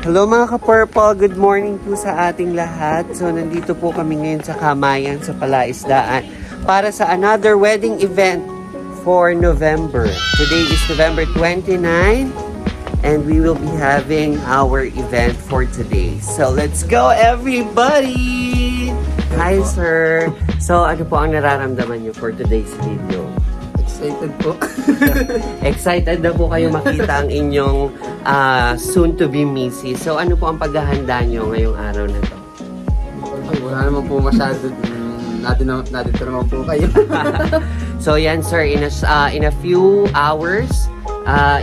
Hello mga ka-purple, good morning po sa ating lahat. So nandito po kami ngayon sa Kamayan sa Palaisdaan para sa another wedding event for November. Today is November 29 and we will be having our event for today. So let's go everybody! Hi sir! So ano po ang nararamdaman niyo for today's video? Excited po. Excited na po kayo makita ang inyong soon-to-be Missy. So, ano po ang paghahanda nyo ngayong araw na to? Ay, wala naman po masyado. Natin naman po kayo. So, yan sir, in a few hours,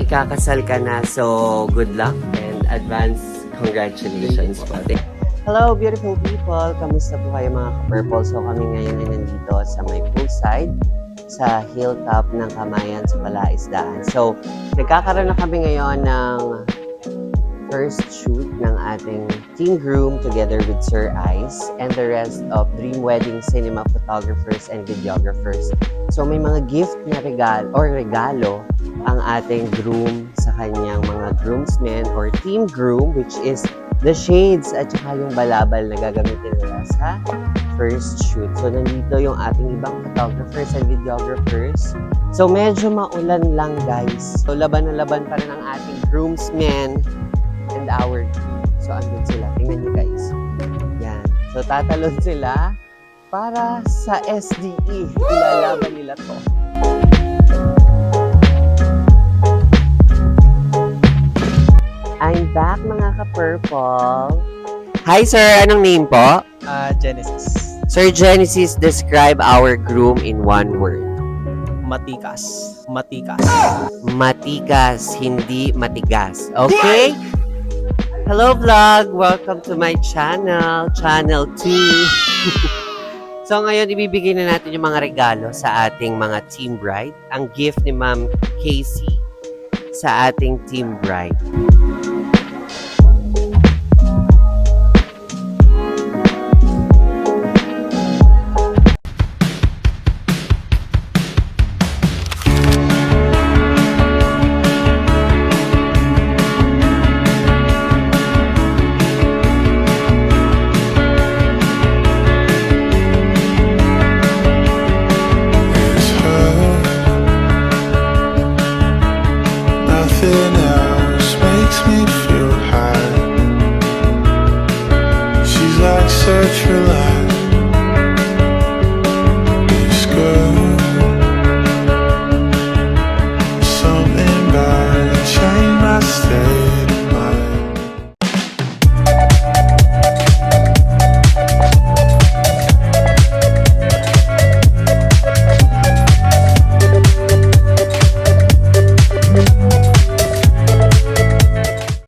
ikakasal ka na. So, good luck and advance congratulations po. Hello, beautiful people! Kamusta po kayo mga ka-purple? So, kami ngayon ay nandito sa may poolside sa hilltop ng Kamayan sa Palaisdaan. So, nagkakaroon na kami ngayon ng first shoot ng ating team groom together with Sir Ice and the rest of Dream Wedding Cinema photographers and videographers. So, may mga gift na regalo ang ating groom sa kanyang mga groomsmen or team groom, which is the shades at saka yung balabal na gagamitin nila sa first shoot. So, nandito yung ating ibang photographers and videographers. So, medyo maulan lang, guys. So, laban na laban pa rin ang ating groomsmen and our groom. So, andun sila. Tingnan nyo, guys. Yan. So, tatalon sila para sa SDE. Ilalaban nila to. I'm back, mga ka-purple. Hi, sir. Anong name po? Genesis. Sir Genesis, describe our groom in one word. Matikas. Matikas. Matikas, hindi matigas. Okay? Hello, vlog! Welcome to my channel, Channel 2. So, ngayon, ibibigay na natin yung mga regalo sa ating mga team bride. Ang gift ni Ma'am Casey sa ating team bride. Nothing else makes me feel high. She's like such a light.